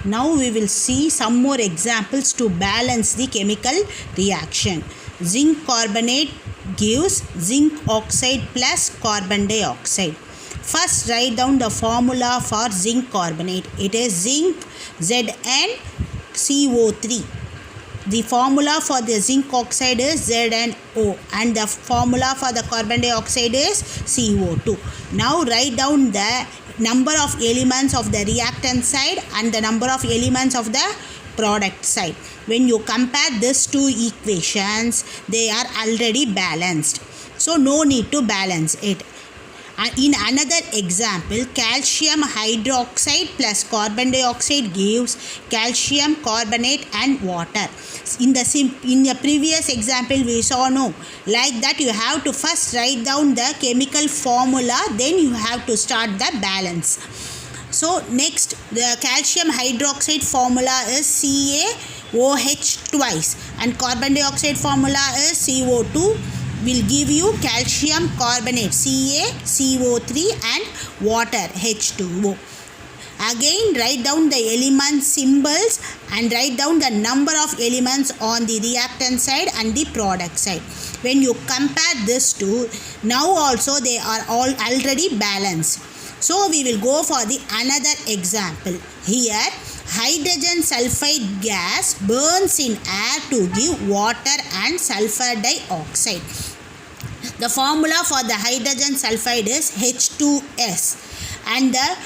Now we will see some more examples to balance the chemical reaction. Zinc carbonate gives zinc oxide plus carbon dioxide. First write down the formula for zinc carbonate. It is zinc ZnCO3. The formula for the zinc oxide is ZnO and the formula for the carbon dioxide is CO2. Now write down the number of elements of the reactant side and the number of elements of the product side. When you compare these two equations, they are already balanced. So no need to balance it. In another example, calcium hydroxide plus carbon dioxide gives calcium carbonate and water. In the previous example we saw like that you have to first write down the chemical formula, then you have to start the balance. So next, the calcium hydroxide formula is CaOH twice and carbon dioxide formula is CO2. Will give you calcium carbonate CaCO3 and water H2O. Again write down the element symbols and write down the number of elements on the reactant side and the product side. When you compare these two, now also they are all already balanced. So we will go for the another example. Here hydrogen sulfide gas burns in air to give water and sulfur dioxide. The formula for the hydrogen sulfide is H2S and the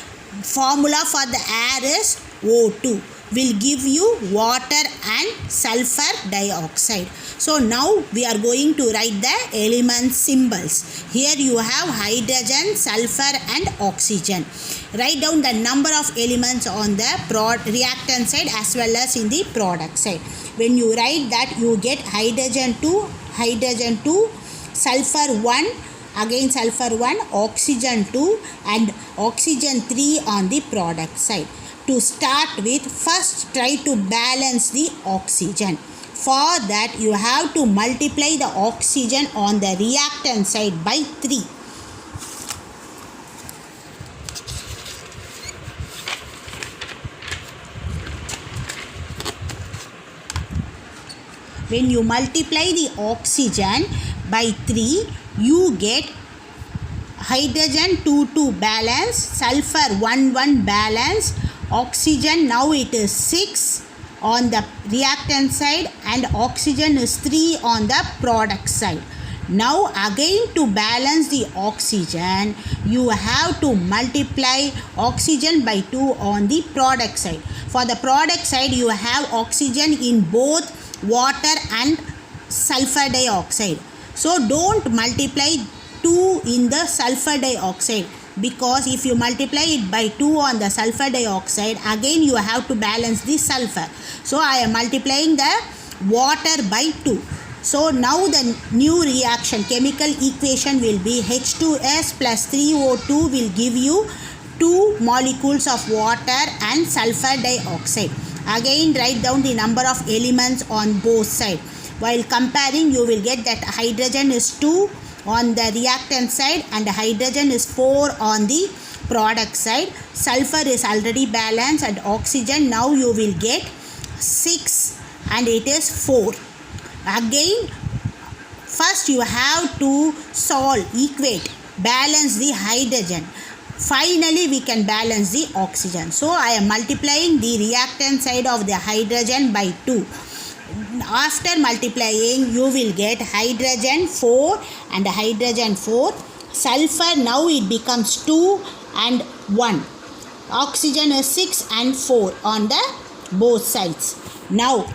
formula for the air is O2. Will give you water and sulfur dioxide. So now we are going to write the element symbols. Here you have hydrogen, sulfur and oxygen. Write down the number of elements on the reactant side as well as in the product side. When you write that, you get hydrogen 2, sulfur 1, again sulfur 1, oxygen 2 and oxygen 3 on the product side. To start with, first try to balance the oxygen. For that you have to multiply the oxygen on the reactant side by 3. When you multiply the oxygen by 3, you get hydrogen 2 balance, sulfur 1 balance, oxygen now it is 6 on the reactant side and oxygen is 3 on the product side. Now again to balance the oxygen, you have to multiply oxygen by 2 on the product side. For the product side, you have oxygen in both water and sulfur dioxide. So don't multiply 2 in the sulfur dioxide, because if you multiply it by 2 on the sulfur dioxide, again you have to balance the sulfur. So I am multiplying the water by 2. So now the new reaction chemical equation will be H2S plus 3O2 will give you 2 molecules of water and sulfur dioxide. Again write down the number of elements on both sides. While comparing, you will get that hydrogen is 2 on the reactant side and hydrogen is 4 on the product side. Sulfur is already balanced and oxygen now you will get 6 and it is 4. Again, first you have to equate, balance the hydrogen. Finally, we can balance the oxygen. So I am multiplying the reactant side of the hydrogen by 2. After multiplying, you will get hydrogen 4 and hydrogen 4. Sulfur now it becomes 2 and 1. Oxygen is 6 and 4 on the both sides. Now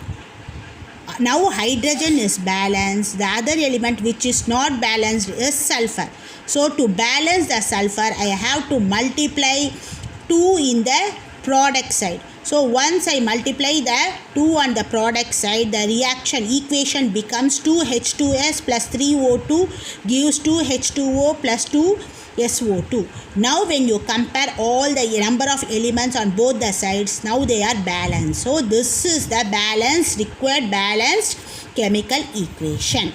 hydrogen is balanced. The other element which is not balanced is sulfur. So to balance the sulfur, I have to multiply 2 in the product side. So once I multiply the 2 on the product side, the reaction equation becomes 2H2S plus 3O2 gives 2H2O plus 2SO2. Now when you compare all the number of elements on both the sides, now they are balanced. So this is the required balanced chemical equation.